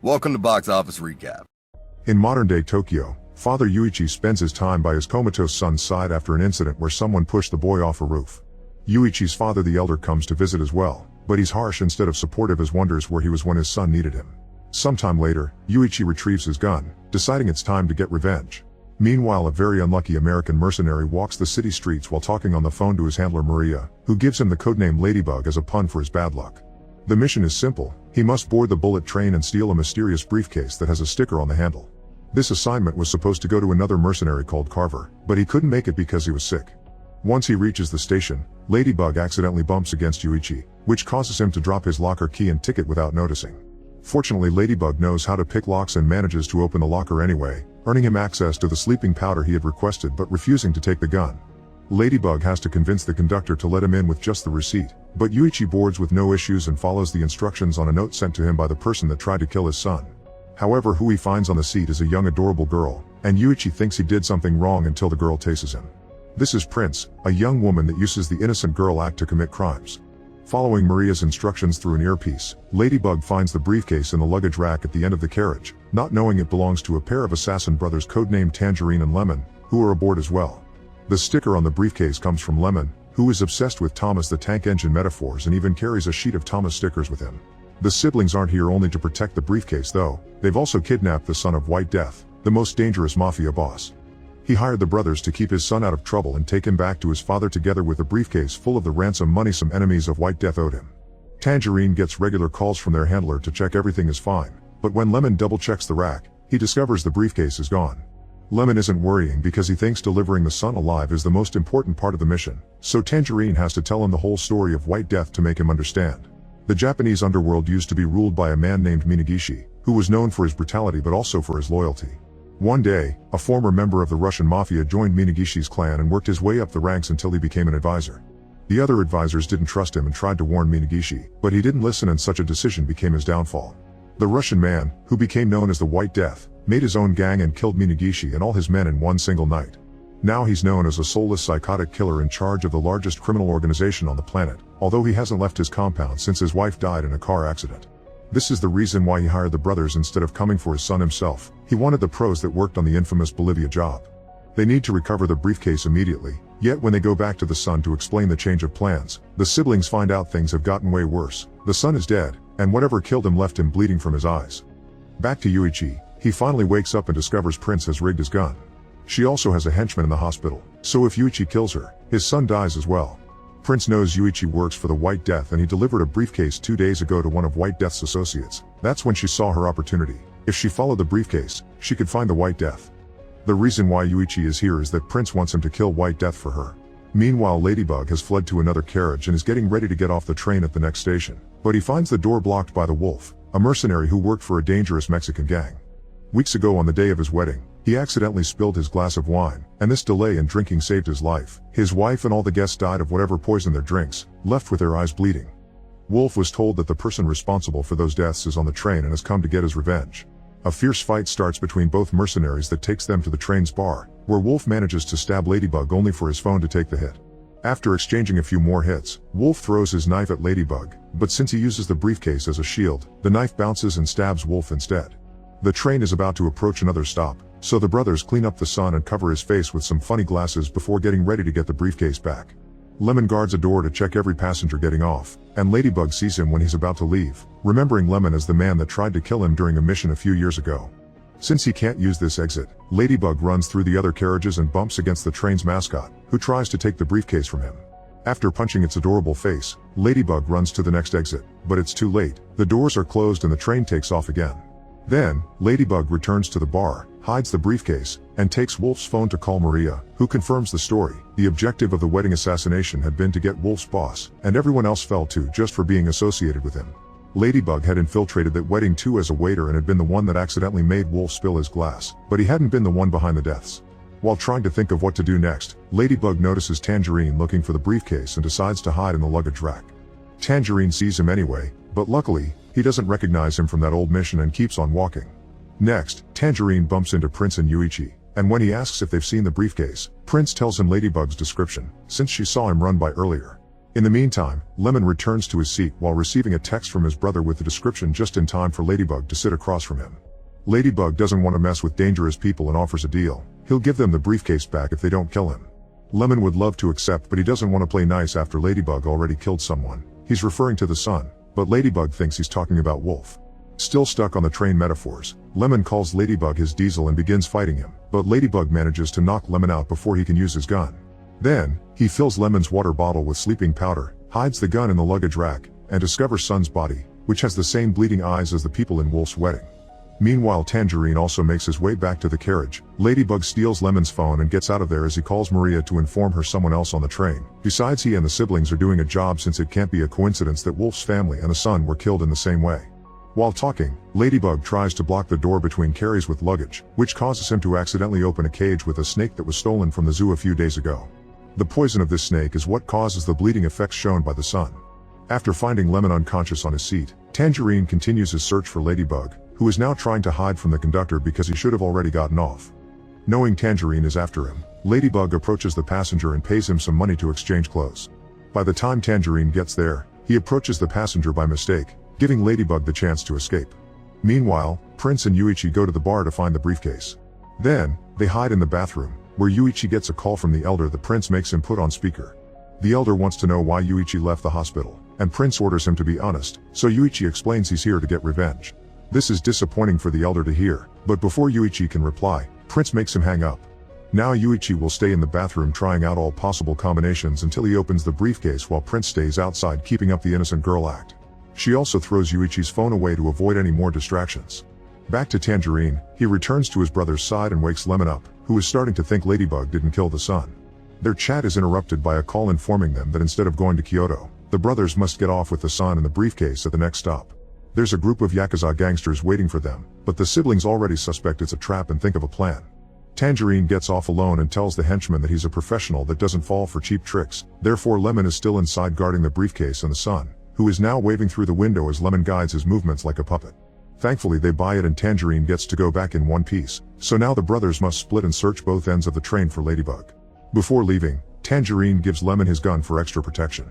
Welcome to Box Office Recap. In modern-day Tokyo, Father Yuichi spends his time by his comatose son's side after an incident where someone pushed the boy off a roof. Yuichi's father the elder comes to visit as well, but he's harsh instead of supportive as wonders where he was when his son needed him. Sometime later, Yuichi retrieves his gun, deciding it's time to get revenge. Meanwhile, a very unlucky American mercenary walks the city streets while talking on the phone to his handler Maria, who gives him the codename Ladybug as a pun for his bad luck. The mission is simple: he must board the bullet train and steal a mysterious briefcase that has a sticker on the handle. This assignment was supposed to go to another mercenary called Carver, but he couldn't make it because he was sick. Once he reaches the station, Ladybug accidentally bumps against Yuichi, which causes him to drop his locker key and ticket without noticing. Fortunately, Ladybug knows how to pick locks and manages to open the locker anyway, earning him access to the sleeping powder he had requested but refusing to take the gun. Ladybug has to convince the conductor to let him in with just the receipt, but Yuichi boards with no issues and follows the instructions on a note sent to him by the person that tried to kill his son. However, who he finds on the seat is a young adorable girl, and Yuichi thinks he did something wrong until the girl tases him. This is Prince, a young woman that uses the innocent girl act to commit crimes. Following Maria's instructions through an earpiece, Ladybug finds the briefcase in the luggage rack at the end of the carriage, not knowing it belongs to a pair of assassin brothers codenamed Tangerine and Lemon, who are aboard as well. The sticker on the briefcase comes from Lemon, who is obsessed with Thomas the Tank Engine metaphors and even carries a sheet of Thomas stickers with him. The siblings aren't here only to protect the briefcase though, they've also kidnapped the son of White Death, the most dangerous mafia boss. He hired the brothers to keep his son out of trouble and take him back to his father together with a briefcase full of the ransom money some enemies of White Death owed him. Tangerine gets regular calls from their handler to check everything is fine, but when Lemon double-checks the rack, he discovers the briefcase is gone. Lemon isn't worrying because he thinks delivering the son alive is the most important part of the mission, so Tangerine has to tell him the whole story of White Death to make him understand. The Japanese underworld used to be ruled by a man named Minagishi, who was known for his brutality but also for his loyalty. One day, a former member of the Russian mafia joined Minagishi's clan and worked his way up the ranks until he became an advisor. The other advisors didn't trust him and tried to warn Minagishi, but he didn't listen and such a decision became his downfall. The Russian man, who became known as the White Death, made his own gang and killed Minagishi and all his men in one single night. Now he's known as a soulless psychotic killer in charge of the largest criminal organization on the planet, although he hasn't left his compound since his wife died in a car accident. This is the reason why he hired the brothers instead of coming for his son himself. He wanted the pros that worked on the infamous Bolivia job. They need to recover the briefcase immediately, yet when they go back to the son to explain the change of plans, the siblings find out things have gotten way worse. The son is dead, and whatever killed him left him bleeding from his eyes. Back to Yuichi, he finally wakes up and discovers Prince has rigged his gun. She also has a henchman in the hospital, so if Yuichi kills her, his son dies as well. Prince knows Yuichi works for the White Death and he delivered a briefcase 2 days ago to one of White Death's associates. That's when she saw her opportunity. If she followed the briefcase, she could find the White Death. The reason why Yuichi is here is that Prince wants him to kill White Death for her. Meanwhile, Ladybug has fled to another carriage and is getting ready to get off the train at the next station, but he finds the door blocked by the Wolf, a mercenary who worked for a dangerous Mexican gang. Weeks ago on the day of his wedding, he accidentally spilled his glass of wine, and this delay in drinking saved his life. His wife and all the guests died of whatever poisoned their drinks, left with their eyes bleeding. Wolf was told that the person responsible for those deaths is on the train and has come to get his revenge. A fierce fight starts between both mercenaries that takes them to the train's bar, where Wolf manages to stab Ladybug only for his phone to take the hit. After exchanging a few more hits, Wolf throws his knife at Ladybug, but since he uses the briefcase as a shield, the knife bounces and stabs Wolf instead. The train is about to approach another stop, so the brothers clean up the son and cover his face with some funny glasses before getting ready to get the briefcase back. Lemon guards a door to check every passenger getting off, and Ladybug sees him when he's about to leave, remembering Lemon as the man that tried to kill him during a mission a few years ago. Since he can't use this exit, Ladybug runs through the other carriages and bumps against the train's mascot, who tries to take the briefcase from him. After punching its adorable face, Ladybug runs to the next exit, but it's too late. The doors are closed and the train takes off again. Then, Ladybug returns to the bar, hides the briefcase, and takes Wolf's phone to call Maria, who confirms the story. The objective of the wedding assassination had been to get Wolf's boss, and everyone else fell too just for being associated with him. Ladybug had infiltrated that wedding too as a waiter and had been the one that accidentally made Wolf spill his glass, but he hadn't been the one behind the deaths. While trying to think of what to do next, Ladybug notices Tangerine looking for the briefcase and decides to hide in the luggage rack. Tangerine sees him anyway, but luckily, he doesn't recognize him from that old mission and keeps on walking. Next, Tangerine bumps into Prince and Yuichi, and when he asks if they've seen the briefcase, Prince tells him Ladybug's description, since she saw him run by earlier. In the meantime, Lemon returns to his seat while receiving a text from his brother with the description just in time for Ladybug to sit across from him. Ladybug doesn't want to mess with dangerous people and offers a deal. He'll give them the briefcase back if they don't kill him. Lemon would love to accept, but he doesn't want to play nice after Ladybug already killed someone. He's referring to the sun, but Ladybug thinks he's talking about Wolf. Still stuck on the train metaphors, Lemon calls Ladybug his diesel and begins fighting him, but Ladybug manages to knock Lemon out before he can use his gun. Then, he fills Lemon's water bottle with sleeping powder, hides the gun in the luggage rack, and discovers Sun's body, which has the same bleeding eyes as the people in Wolf's wedding. Meanwhile, Tangerine also makes his way back to the carriage. Ladybug steals Lemon's phone and gets out of there as he calls Maria to inform her someone else on the train. Besides, he and the siblings are doing a job, since it can't be a coincidence that Wolf's family and the son were killed in the same way. While talking, Ladybug tries to block the door between carries with luggage, which causes him to accidentally open a cage with a snake that was stolen from the zoo a few days ago. The poison of this snake is what causes the bleeding effects shown by the sun. After finding Lemon unconscious on his seat, Tangerine continues his search for Ladybug, who is now trying to hide from the conductor because he should have already gotten off. Knowing Tangerine is after him, Ladybug approaches the passenger and pays him some money to exchange clothes. By the time Tangerine gets there, he approaches the passenger by mistake, giving Ladybug the chance to escape. Meanwhile, Prince and Yuichi go to the bar to find the briefcase. Then, they hide in the bathroom, where Yuichi gets a call from the elder. The prince makes him put on speaker. The elder wants to know why Yuichi left the hospital, and Prince orders him to be honest, so Yuichi explains he's here to get revenge. This is disappointing for the elder to hear, but before Yuichi can reply, Prince makes him hang up. Now Yuichi will stay in the bathroom trying out all possible combinations until he opens the briefcase, while Prince stays outside keeping up the innocent girl act. She also throws Yuichi's phone away to avoid any more distractions. Back to Tangerine, he returns to his brother's side and wakes Lemon up, who is starting to think Ladybug didn't kill the son. Their chat is interrupted by a call informing them that instead of going to Kyoto, the brothers must get off with the son and the briefcase at the next stop. There's a group of Yakuza gangsters waiting for them, but the siblings already suspect it's a trap and think of a plan. Tangerine gets off alone and tells the henchman that he's a professional that doesn't fall for cheap tricks. Therefore, Lemon is still inside guarding the briefcase and the son, who is now waving through the window as Lemon guides his movements like a puppet. Thankfully, they buy it and Tangerine gets to go back in one piece, so now the brothers must split and search both ends of the train for Ladybug. Before leaving, Tangerine gives Lemon his gun for extra protection.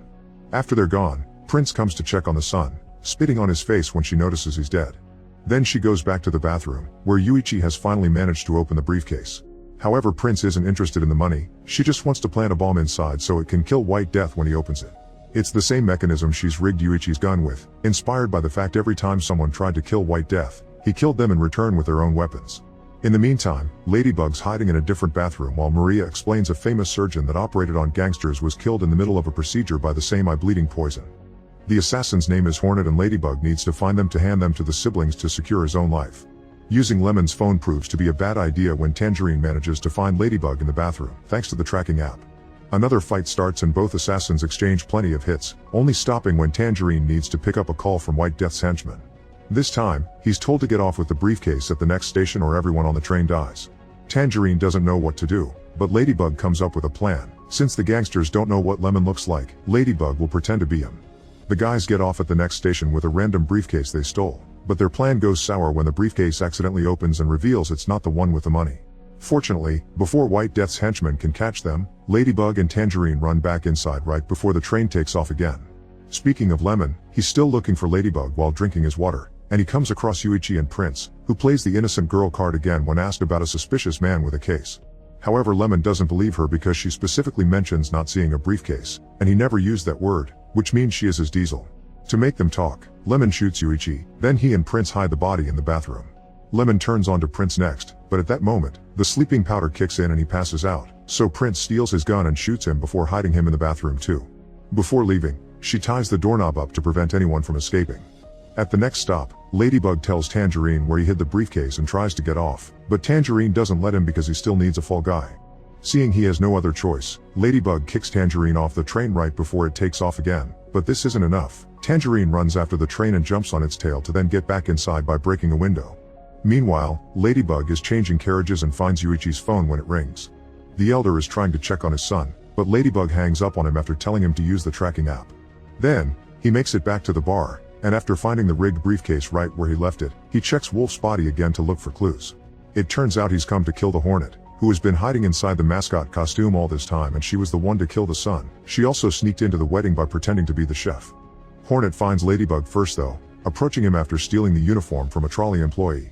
After they're gone, Prince comes to check on the son, spitting on his face when she notices he's dead. Then she goes back to the bathroom, where Yuichi has finally managed to open the briefcase. However, Prince isn't interested in the money, she just wants to plant a bomb inside so it can kill White Death when he opens it. It's the same mechanism she's rigged Yuichi's gun with, inspired by the fact every time someone tried to kill White Death, he killed them in return with their own weapons. In the meantime, Ladybug's hiding in a different bathroom while Maria explains a famous surgeon that operated on gangsters was killed in the middle of a procedure by the same eye-bleeding poison. The assassin's name is Hornet and Ladybug needs to find them to hand them to the siblings to secure his own life. Using Lemon's phone proves to be a bad idea when Tangerine manages to find Ladybug in the bathroom, thanks to the tracking app. Another fight starts and both assassins exchange plenty of hits, only stopping when Tangerine needs to pick up a call from White Death's henchman. This time, he's told to get off with the briefcase at the next station or everyone on the train dies. Tangerine doesn't know what to do, but Ladybug comes up with a plan. Since the gangsters don't know what Lemon looks like, Ladybug will pretend to be him. The guys get off at the next station with a random briefcase they stole, but their plan goes sour when the briefcase accidentally opens and reveals it's not the one with the money. Fortunately, before White Death's henchmen can catch them, Ladybug and Tangerine run back inside right before the train takes off again. Speaking of Lemon, he's still looking for Ladybug while drinking his water, and he comes across Yuichi and Prince, who plays the innocent girl card again when asked about a suspicious man with a case. However, Lemon doesn't believe her because she specifically mentions not seeing a briefcase, and he never used that word, which means she is his diesel. To make them talk, Lemon shoots Yuichi, then he and Prince hide the body in the bathroom. Lemon turns on to Prince next, but at that moment, the sleeping powder kicks in and he passes out, so Prince steals his gun and shoots him before hiding him in the bathroom too. Before leaving, she ties the doorknob up to prevent anyone from escaping. At the next stop, Ladybug tells Tangerine where he hid the briefcase and tries to get off, but Tangerine doesn't let him because he still needs a fall guy. Seeing he has no other choice, Ladybug kicks Tangerine off the train right before it takes off again, but this isn't enough. Tangerine runs after the train and jumps on its tail to then get back inside by breaking a window. Meanwhile, Ladybug is changing carriages and finds Yuichi's phone when it rings. The elder is trying to check on his son, but Ladybug hangs up on him after telling him to use the tracking app. Then, he makes it back to the bar, and after finding the rigged briefcase right where he left it, he checks Wolf's body again to look for clues. It turns out he's come to kill the Hornet, who has been hiding inside the mascot costume all this time, and she was the one to kill the son. She also sneaked into the wedding by pretending to be the chef. Hornet finds Ladybug first though, approaching him after stealing the uniform from a trolley employee.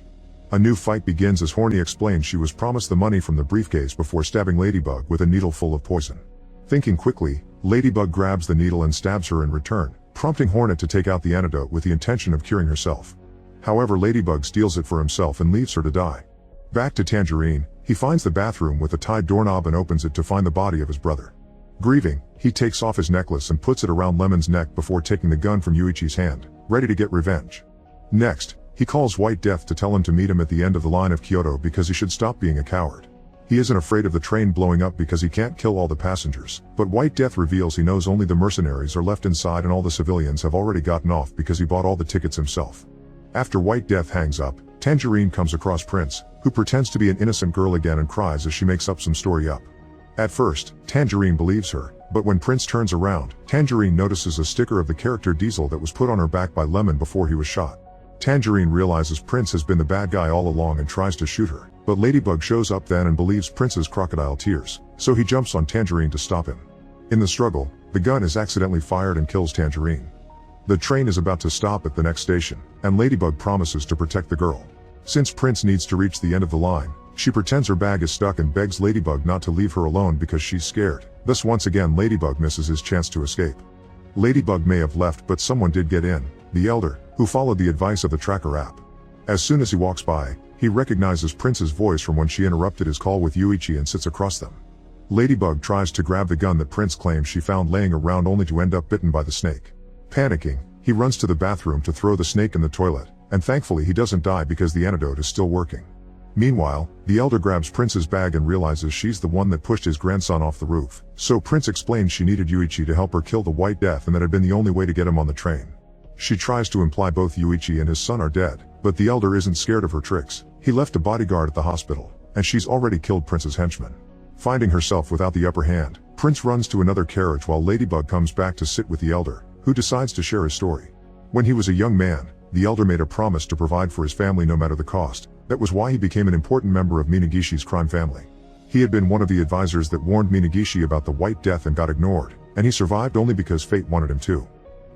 A new fight begins as Horny explains she was promised the money from the briefcase before stabbing Ladybug with a needle full of poison. Thinking quickly, Ladybug grabs the needle and stabs her in return, prompting Hornet to take out the antidote with the intention of curing herself. However, Ladybug steals it for himself and leaves her to die. Back to Tangerine, he finds the bathroom with a tied doorknob and opens it to find the body of his brother. Grieving, he takes off his necklace and puts it around Lemon's neck before taking the gun from Yuichi's hand, ready to get revenge. Next, he calls White Death to tell him to meet him at the end of the line of Kyoto because he should stop being a coward. He isn't afraid of the train blowing up because he can't kill all the passengers, but White Death reveals he knows only the mercenaries are left inside and all the civilians have already gotten off because he bought all the tickets himself. After White Death hangs up, Tangerine comes across Prince, who pretends to be an innocent girl again and cries as she makes up some story up. At first, Tangerine believes her, but when Prince turns around, Tangerine notices a sticker of the character Diesel that was put on her back by Lemon before he was shot. Tangerine realizes Prince has been the bad guy all along and tries to shoot her, but Ladybug shows up then and believes Prince's crocodile tears, so he jumps on Tangerine to stop him. In the struggle, the gun is accidentally fired and kills Tangerine. The train is about to stop at the next station, and Ladybug promises to protect the girl. Since Prince needs to reach the end of the line, she pretends her bag is stuck and begs Ladybug not to leave her alone because she's scared. Thus once again Ladybug misses his chance to escape. Ladybug may have left, but someone did get in, the Elder, who followed the advice of the tracker app. As soon as he walks by, he recognizes Prince's voice from when she interrupted his call with Yuichi and sits across them. Ladybug tries to grab the gun that Prince claims she found laying around only to end up bitten by the snake. Panicking, he runs to the bathroom to throw the snake in the toilet, and thankfully he doesn't die because the antidote is still working. Meanwhile, the Elder grabs Prince's bag and realizes she's the one that pushed his grandson off the roof, so Prince explains she needed Yuichi to help her kill the White Death and that had been the only way to get him on the train. She tries to imply both Yuichi and his son are dead, but the Elder isn't scared of her tricks. He left a bodyguard at the hospital, and she's already killed Prince's henchman. Finding herself without the upper hand, Prince runs to another carriage while Ladybug comes back to sit with the Elder, who decides to share his story. When he was a young man, the Elder made a promise to provide for his family no matter the cost. That was why he became an important member of Minagishi's crime family. He had been one of the advisors that warned Minagishi about the White Death and got ignored, and he survived only because fate wanted him to.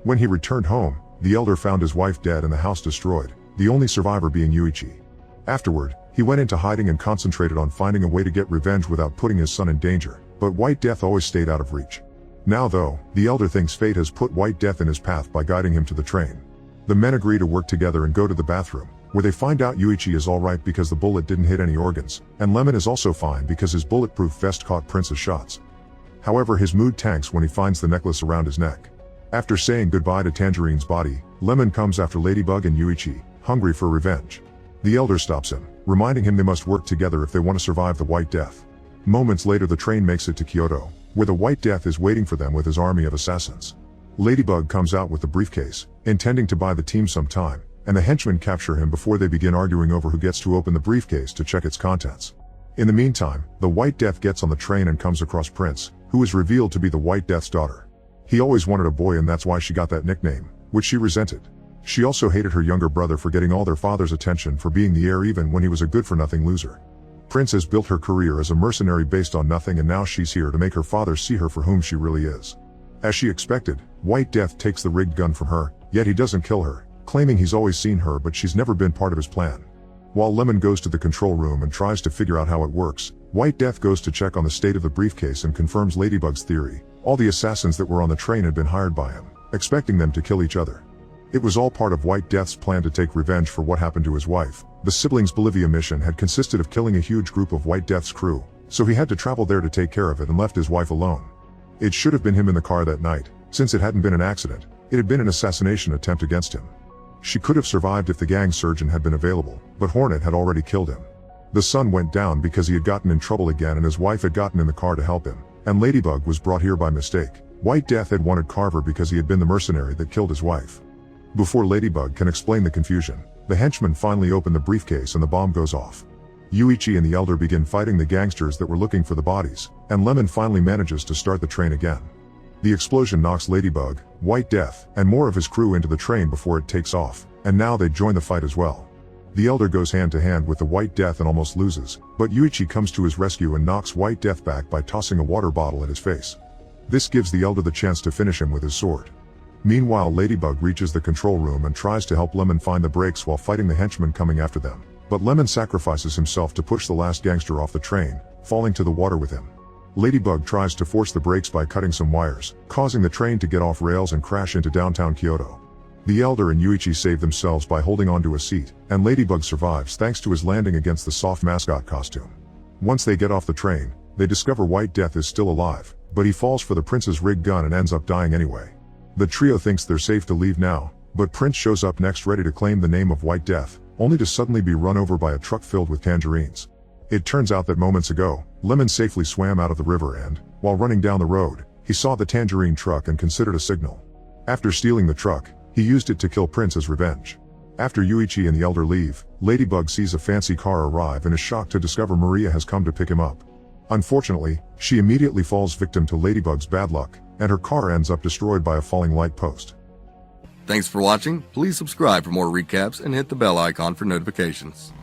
When he returned home, the Elder found his wife dead and the house destroyed, the only survivor being Yuichi. Afterward, he went into hiding and concentrated on finding a way to get revenge without putting his son in danger, but White Death always stayed out of reach. Now though, the Elder thinks fate has put White Death in his path by guiding him to the train. The men agree to work together and go to the bathroom, where they find out Yuichi is alright because the bullet didn't hit any organs, and Lemon is also fine because his bulletproof vest caught Prince's shots. However, his mood tanks when he finds the necklace around his neck. After saying goodbye to Tangerine's body, Lemon comes after Ladybug and Yuichi, hungry for revenge. The Elder stops him, reminding him they must work together if they want to survive the White Death. Moments later the train makes it to Kyoto, where the White Death is waiting for them with his army of assassins. Ladybug comes out with the briefcase, intending to buy the team some time, and the henchmen capture him before they begin arguing over who gets to open the briefcase to check its contents. In the meantime, the White Death gets on the train and comes across Prince, who is revealed to be the White Death's daughter. He always wanted a boy and that's why she got that nickname, which she resented. She also hated her younger brother for getting all their father's attention for being the heir even when he was a good-for-nothing loser. Prince has built her career as a mercenary based on nothing and now she's here to make her father see her for whom she really is. As she expected, White Death takes the rigged gun from her, yet he doesn't kill her, claiming he's always seen her but she's never been part of his plan. While Lemon goes to the control room and tries to figure out how it works, White Death goes to check on the state of the briefcase and confirms Ladybug's theory. All the assassins that were on the train had been hired by him, expecting them to kill each other. It was all part of White Death's plan to take revenge for what happened to his wife. The siblings' Bolivia mission had consisted of killing a huge group of White Death's crew, so he had to travel there to take care of it and left his wife alone. It should have been him in the car that night. Since it hadn't been an accident, it had been an assassination attempt against him. She could have survived if the gang surgeon had been available, but Hornet had already killed him. The sun went down because he had gotten in trouble again and his wife had gotten in the car to help him, and Ladybug was brought here by mistake. White Death had wanted Carver because he had been the mercenary that killed his wife. Before Ladybug can explain the confusion, the henchmen finally open the briefcase and the bomb goes off. Yuichi and the Elder begin fighting the gangsters that were looking for the bodies, and Lemon finally manages to start the train again. The explosion knocks Ladybug, White Death, and more of his crew into the train before it takes off, and now they join the fight as well. The Elder goes hand to hand with the White Death and almost loses, but Yuichi comes to his rescue and knocks White Death back by tossing a water bottle at his face. This gives the Elder the chance to finish him with his sword. Meanwhile, Ladybug reaches the control room and tries to help Lemon find the brakes while fighting the henchmen coming after them. But Lemon sacrifices himself to push the last gangster off the train, falling to the water with him. Ladybug tries to force the brakes by cutting some wires, causing the train to get off rails and crash into downtown Kyoto. The Elder and Yuichi save themselves by holding onto a seat, and Ladybug survives thanks to his landing against the soft mascot costume. Once they get off the train, they discover White Death is still alive, but he falls for the Prince's rigged gun and ends up dying anyway. The trio thinks they're safe to leave now, but Prince shows up next ready to claim the name of White Death, only to suddenly be run over by a truck filled with tangerines. It turns out that moments ago, Lemon safely swam out of the river and, while running down the road, he saw the tangerine truck and considered a signal. After stealing the truck, he used it to kill Prince as revenge. After Yuichi and the Elder leave, Ladybug sees a fancy car arrive and is shocked to discover Maria has come to pick him up. Unfortunately, she immediately falls victim to Ladybug's bad luck, and her car ends up destroyed by a falling light post. Thanks for watching. Please subscribe for more recaps and hit the bell icon for notifications.